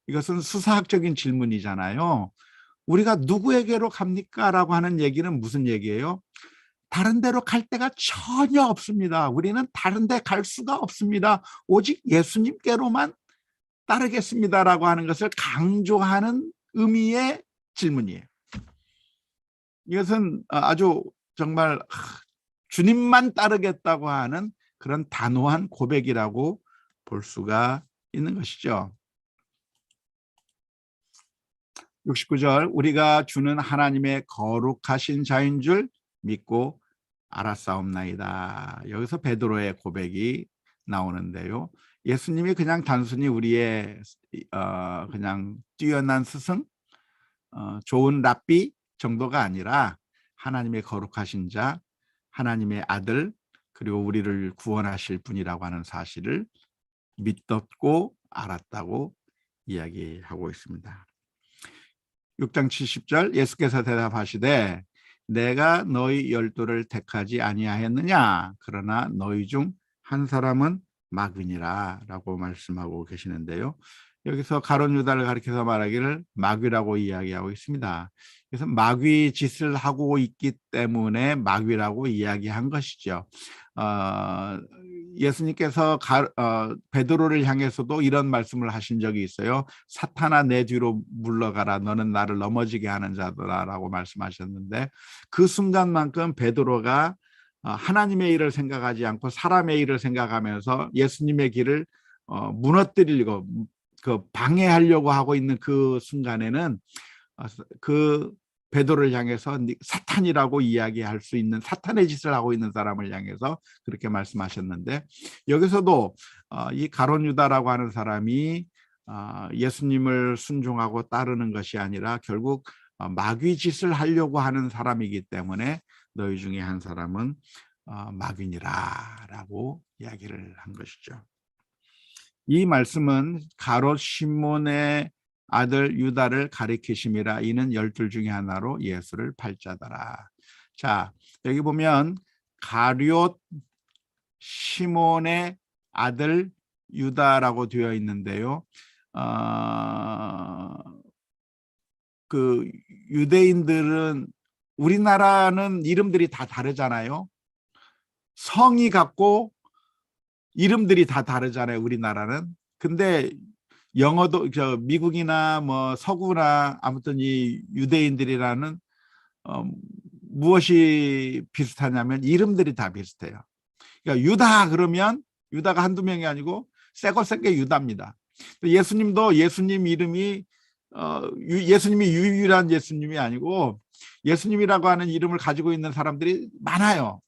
이것은 수사학적인 질문이잖아요. 우리가 누구에게로 갑니까? 라고 하는 얘기는 무슨 얘기예요? 다른 데로 갈 데가 전혀 없습니다. 우리는 다른 데 갈 수가 없습니다. 오직 예수님께로만 따르겠습니다라고 하는 것을 강조하는 의미의 질문이에요. 이것은 아주 정말 주님만 따르겠다고 하는 그런 단호한 고백이라고 볼 수가 있는 것이죠. 69절 우리가 주는 하나님의 거룩하신 자인 줄 믿고 알았사옵나이다. 여기서 베드로의 고백이 나오는데요. 예수님이 그냥 단순히 우리의 그냥 뛰어난 스승, 좋은 랍비 정도가 아니라 하나님의 거룩하신 자, 하나님의 아들, 그리고 우리를 구원하실 분이라고 하는 사실을 믿었고 알았다고 이야기하고 있습니다. 6장 70절 예수께서 대답하시되 내가 너희 12를 택하지 아니하였느냐 그러나 너희 중 한 사람은 마귀니라 라고 말씀하고 계시는데요. 여기서 가룟 유다를 가리켜서 말하기를 마귀라고 이야기하고 있습니다. 그래서 마귀 짓을 하고 있기 때문에 마귀라고 이야기한 것이죠. 예수님께서 베드로를 향해서도 이런 말씀을 하신 적이 있어요. 사탄아 내 뒤로 물러가라 너는 나를 넘어지게 하는 자더라라고 말씀하셨는데 그 순간만큼 베드로가 하나님의 일을 생각하지 않고 사람의 일을 생각하면서 예수님의 길을 무너뜨리려고 방해하려고 하고 있는 그 순간에는 그 베드로를 향해서 사탄이라고 이야기할 수 있는 사탄의 짓을 하고 있는 사람을 향해서 그렇게 말씀하셨는데 여기서도 이 가룟 유다라고 하는 사람이 예수님을 순종하고 따르는 것이 아니라 결국 마귀 짓을 하려고 하는 사람이기 때문에 너희 중에 한 사람은 마귀니라 라고 이야기를 한 것이죠. 이 말씀은 가롯 시몬의 아들 유다를 가리키심이라 이는 12 중에 하나로 예수를 팔자더라. 자 여기 보면 가룟 시몬의 아들 유다라고 되어 있는데요. 그 유대인들은 우리나라는 이름들이 다 다르잖아요. 성이 같고 이름들이 다 다르잖아요. 우리나라는. 근데 영어도 미국이나 뭐 서구나 아무튼 이 유대인들이라는 무엇이 비슷하냐면 이름들이 다 비슷해요. 그러니까 유다 그러면 유다가 한두 명이 아니고 새거 생게 유다입니다. 예수님도 예수님 이름이 예수님이 유일한 예수님이 아니고 예수님이라고 하는 이름을 가지고 있는 사람들이 많아요.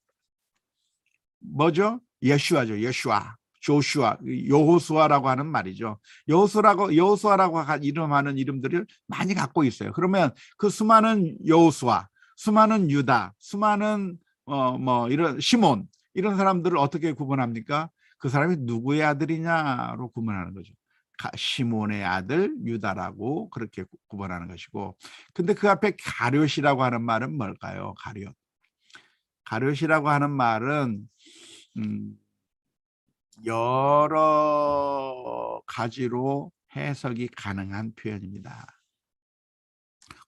뭐죠? 예슈아죠. 예슈아, 조슈아, 여호수아라고 하는 말이죠. 여호수아라고 이름하는 이름들을 많이 갖고 있어요. 그러면 그 수많은 여호수아, 수많은 유다, 수많은 뭐 이런 시몬 이런 사람들을 어떻게 구분합니까? 그 사람이 누구의 아들이냐로 구분하는 거죠. 시몬의 아들 유다라고 그렇게 구분하는 것이고, 근데 그 앞에 가룟이라고 하는 말은 뭘까요? 가룟이라고 하는 말은 여러 가지로 해석이 가능한 표현입니다.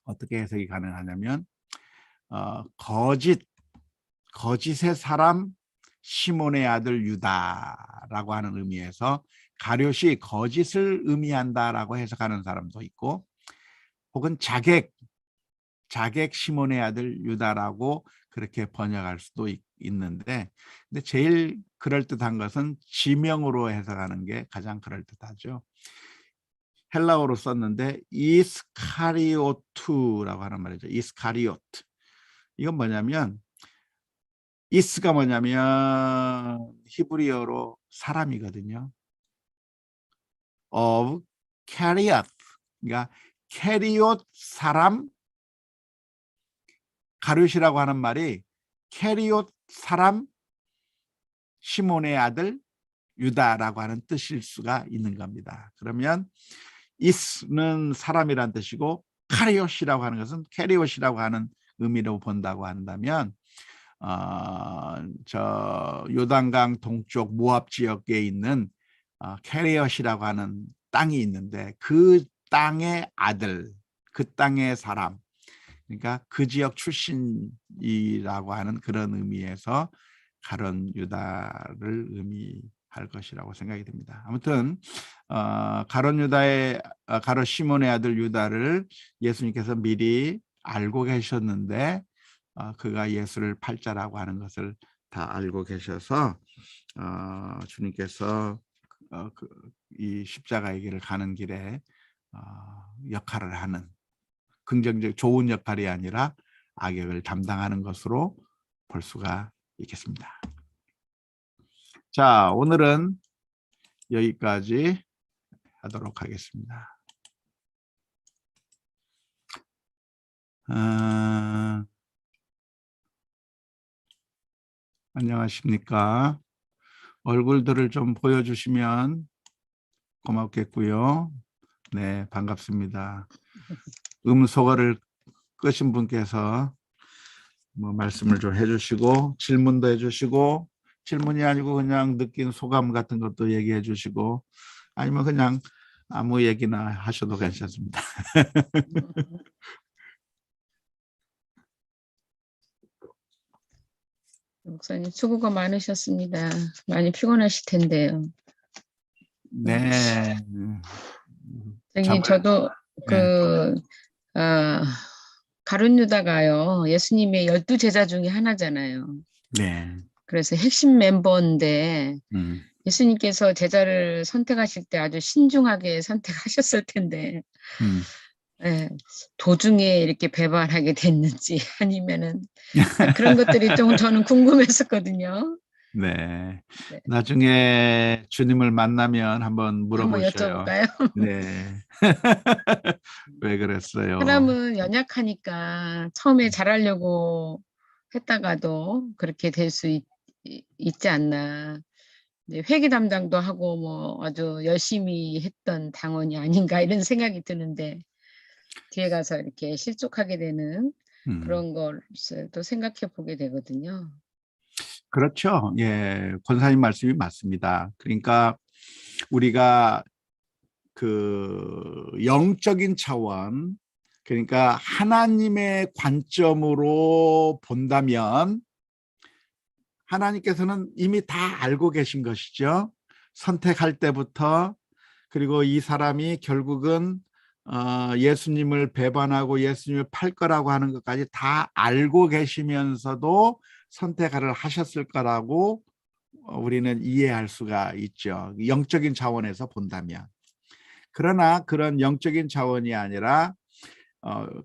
어떻게 해석이 가능하냐면 거짓의 사람 시몬의 아들 유다라고 하는 의미에서 가룟이 거짓을 의미한다라고 해석하는 사람도 있고, 혹은 자객 시몬의 아들 유다라고 그렇게 번역할 수도 있는데, 근데 제일 그럴듯한 것은 지명으로 해석하는 게 가장 그럴듯하죠. 헬라어로 썼는데 이스카리오트라고 하는 말이죠. 이스카리오트. 이건 뭐냐면, 이스가 뭐냐면 히브리어로 사람이거든요. of 캐리엇, 그러니까 캐리옷 사람, 가룟이라고 하는 말이 캐리옷 사람 시몬의 아들 유다라고 하는 뜻일 수가 있는 겁니다. 그러면 이스는 사람이란 뜻이고 카리옷이라고 하는 것은 캐리옷이라고 하는 의미로 본다고 한다면, 저 요단강 동쪽 모압 지역에 있는 캐리엇이라고 하는 땅이 있는데, 그 땅의 아들, 그 땅의 사람, 그러니까 그 지역 출신이라고 하는 그런 의미에서 가룟 유다를 의미할 것이라고 생각이 됩니다. 아무튼 가룟 시몬의 아들 유다를 예수님께서 미리 알고 계셨는데, 그가 예수를 팔자라고 하는 것을 다 알고 계셔서 주님께서 이 십자가의 길을 가는 길에 역할을 하는, 긍정적 좋은 역할이 아니라 악역을 담당하는 것으로 볼 수가 있겠습니다. 자, 오늘은 여기까지 하도록 하겠습니다. 안녕하십니까? 얼굴들을 좀 보여주시면 고맙겠고요. 네, 반갑습니다. 음소거를 끄신 분께서 뭐 말씀을 좀 해주시고, 질문도 해주시고, 질문이 아니고 그냥 느낀 소감 같은 것도 얘기해 주시고, 아니면 그냥 아무 얘기나 하셔도 괜찮습니다. 목사님 수고가 많으셨습니다. 많이 피곤하실 텐데요. 네. 저도 네. 가룟 유다가요, 예수님의 12제자 중에 하나잖아요. 네. 그래서 핵심 멤버인데 음. 예수님께서 제자를 선택하실 때 아주 신중하게 선택하셨을 텐데 네, 도중에 이렇게 배반하게 됐는지 아니면은 그런 것들이 좀 저는 궁금했었거든요. 네. 네. 나중에 주님을 만나면 한번 한번 물어보셔요. 여쭤볼까요? 네. 왜 그랬어요? 사람은 연약하니까 처음에 잘하려고 했다가도 그렇게 될 수 있지 않나. 회계 담당도 하고 뭐 아주 열심히 했던 당원이 아닌가 이런 생각이 드는데, 뒤에 가서 이렇게 실족하게 되는 그런 것을 또 생각해 보게 되거든요. 그렇죠. 예, 권사님 말씀이 맞습니다. 그러니까 우리가 그 영적인 차원, 그러니까 하나님의 관점으로 본다면 하나님께서는 이미 다 알고 계신 것이죠. 선택할 때부터. 그리고 이 사람이 결국은 예수님을 배반하고 예수님을 팔 거라고 하는 것까지 다 알고 계시면서도 선택을 하셨을 거라고 우리는 이해할 수가 있죠. 영적인 차원에서 본다면. 그러나 그런 영적인 차원이 아니라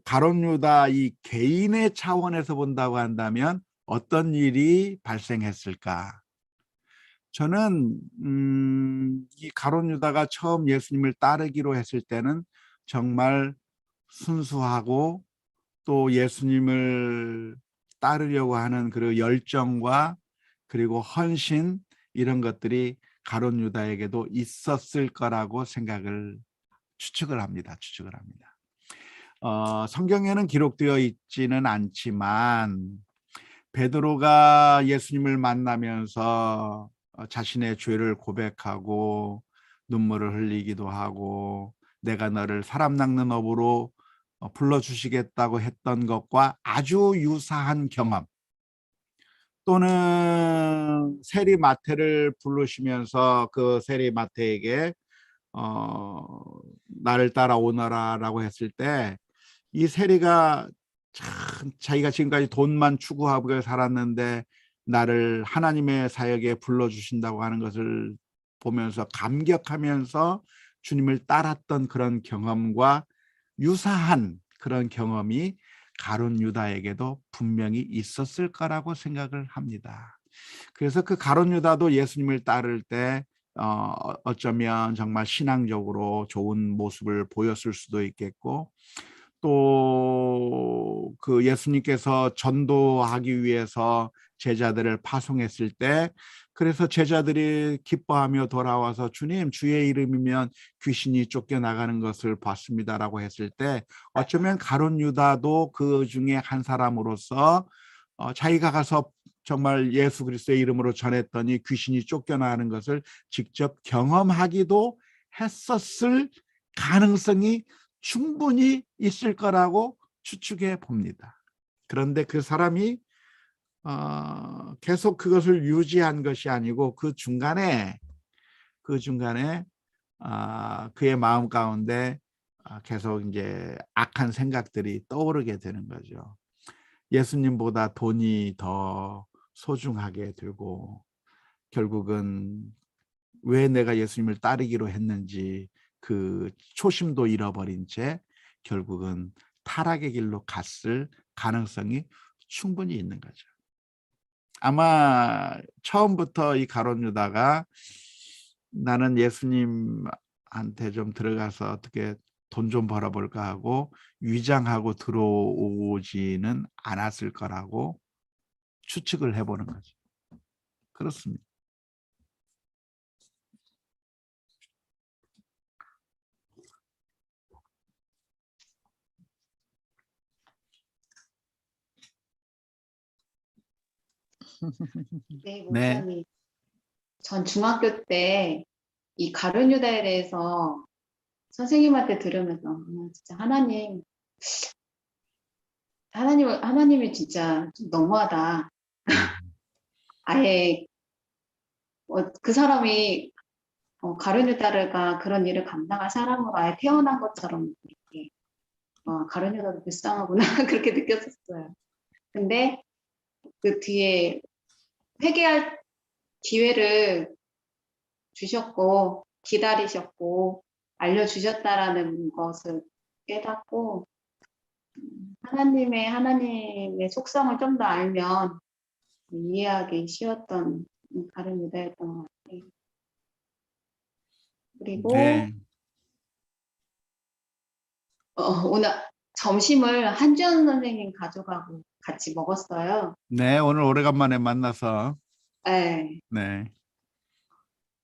가룟 유다 이 개인의 차원에서 본다고 한다면 어떤 일이 발생했을까? 저는 이 가룟 유다가 처음 예수님을 따르기로 했을 때는 정말 순수하고 또 예수님을 따르려고 하는 그 열정과 그리고 헌신 이런 것들이 가룟 유다에게도 있었을 거라고 추측을 합니다. 성경에는 기록되어 있지는 않지만 베드로가 예수님을 만나면서 자신의 죄를 고백하고 눈물을 흘리기도 하고 내가 너를 사람 낚는 업으로 불러주시겠다고 했던 것과 아주 유사한 경험, 또는 세리마태를 부르시면서 그 세리마태에게 나를 따라오너라라고 했을 때 이 세리가 참 자기가 지금까지 돈만 추구하고 살았는데 나를 하나님의 사역에 불러주신다고 하는 것을 보면서 감격하면서 주님을 따랐던 그런 경험과 유사한 그런 경험이 가룟 유다에게도 분명히 있었을 거라고 생각을 합니다. 그래서 그 가룟 유다도 예수님을 따를 때 어쩌면 정말 신앙적으로 좋은 모습을 보였을 수도 있겠고, 또 그 예수님께서 전도하기 위해서 제자들을 파송했을 때 그래서 제자들이 기뻐하며 돌아와서 주님 주의 이름이면 귀신이 쫓겨나가는 것을 봤습니다라고 했을 때 어쩌면 가룟 유다도 그 중에 한 사람으로서 자기가 가서 정말 예수 그리스도의 이름으로 전했더니 귀신이 쫓겨나가는 것을 직접 경험하기도 했었을 가능성이 충분히 있을 거라고 추측해 봅니다. 그런데 그 사람이 계속 그것을 유지한 것이 아니고 그 중간에 그의 마음 가운데 계속 이제 악한 생각들이 떠오르게 되는 거죠. 예수님보다 돈이 더 소중하게 되고 결국은 왜 내가 예수님을 따르기로 했는지 그 초심도 잃어버린 채 결국은 타락의 길로 갔을 가능성이 충분히 있는 거죠. 아마 처음부터 이 가룟 유다가 나는 예수님한테 좀 들어가서 어떻게 돈 좀 벌어볼까 하고 위장하고 들어오지는 않았을 거라고 추측을 해보는 거죠. 그렇습니다. 네, 네. 목사님. 전 중학교 때 이 가룟 유다에 대해서 선생님한테 들으면서 진짜 하나님이 진짜 좀 너무하다. 아예 그 사람이 가룟 유다가 그런 일을 감당할 사람으로 아예 태어난 것처럼 이렇게 가룟 유다도 불쌍하구나 그렇게 느꼈었어요. 근데 그 뒤에 회개할 기회를 주셨고 기다리셨고 알려주셨다라는 것을 깨닫고 하나님의 속성을 좀 더 알면 이해하기 쉬웠던 가룟 유다였던 것 같아요. 그리고 네. 오늘 점심을 한주연 선생님 가족하고 같이 먹었어요. 네, 오늘 오래간만에 만나서 네, 네.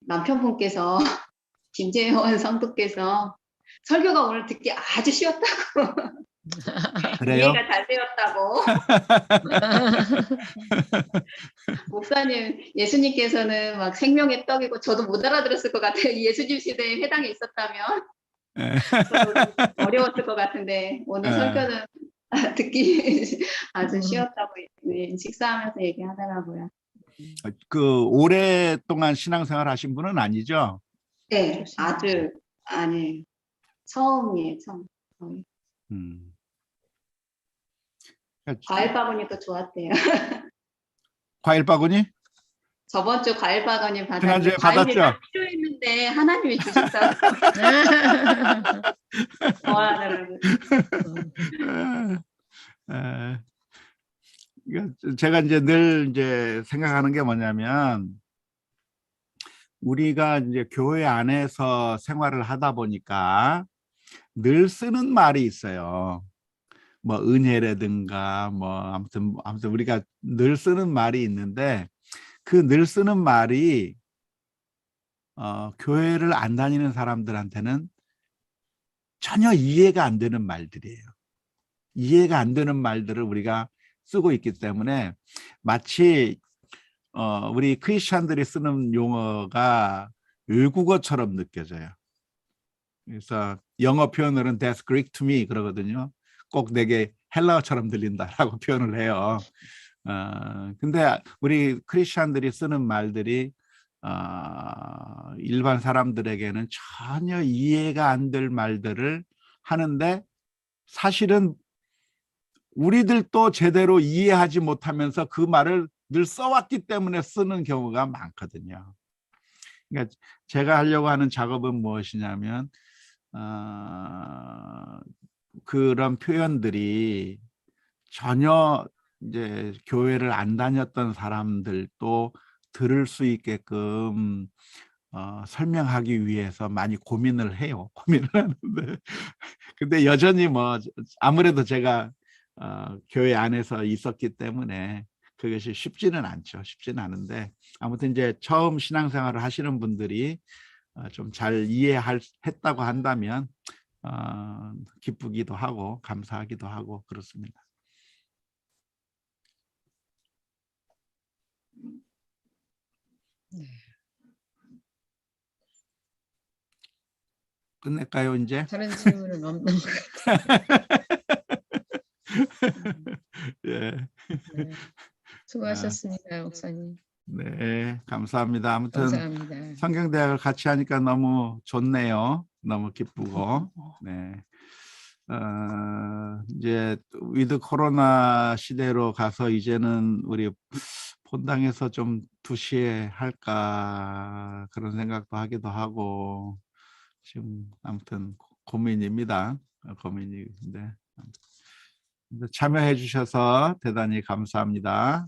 남편분께서 김재원 성도께서 설교가 오늘 듣기 아주 쉬웠다고 그래요? 이해가 잘 되었다고 목사님 예수님께서는 막 생명의 떡이고 저도 못 알아들었을 것 같아요. 예수님 시대에 해당에 있었다면 네. 저도 좀 어려웠을 것 같은데 오늘 설교는 듣기 아주 쉬웠다고 식사하면서 얘기하더라고요. 그 오랫동안 신앙생활 하신 분은 아니죠? 네, 아주 아니 처음이에요, 처음. 음. 과일 바구니도 좋았대요. 과일 바구니? 저번 주 과일 박언니 지난주에 받았는데 과일이 받았죠? 딱 필요했는데 하나님이 주셨다고 좋아하더라고요. 에, 그러니까 제가 이제 늘 이제 생각하는 게 뭐냐면 우리가 이제 교회 안에서 생활을 하다 보니까 늘 쓰는 말이 있어요. 뭐 은혜라든가 뭐 아무튼 우리가 늘 쓰는 말이 있는데 그 늘 쓰는 말이 교회를 안 다니는 사람들한테는 전혀 이해가 안 되는 말들이에요. 이해가 안 되는 말들을 우리가 쓰고 있기 때문에 마치 우리 크리스천들이 쓰는 용어가 외국어처럼 느껴져요. 그래서 영어 표현으로는 That's Greek to me 그러거든요. 꼭 내게 헬라어처럼 들린다라고 표현을 해요. 근데 우리 크리스천들이 쓰는 말들이 일반 사람들에게는 전혀 이해가 안 될 말들을 하는데 사실은 우리들도 제대로 이해하지 못하면서 그 말을 늘 써왔기 때문에 쓰는 경우가 많거든요. 그러니까 제가 하려고 하는 작업은 무엇이냐면 그런 표현들이 전혀 이제 교회를 안 다녔던 사람들도 들을 수 있게끔 설명하기 위해서 많이 고민을 해요. 고민을 하는데 근데 여전히 뭐 아무래도 제가 교회 안에서 있었기 때문에 그것이 쉽지는 않죠. 쉽지는 않은데 아무튼 이제 처음 신앙생활을 하시는 분들이 좀 잘 이해했다고 한다면 기쁘기도 하고 감사하기도 하고 그렇습니다. 끝낼까요 이제? 다른 질문은 없는 것 예. 같아요. 수고하셨습니다, 목사님. 네, 감사합니다. 아무튼 감사합니다. 성경대학을 같이 하니까 너무 좋네요. 너무 기쁘고. 네. 이제 위드 코로나 시대로 가서 이제는 우리 본당에서 좀 2시에 할까 그런 생각도 하기도 하고 지금 아무튼 고민입니다. 고민인데 참여해 주셔서 대단히 감사합니다.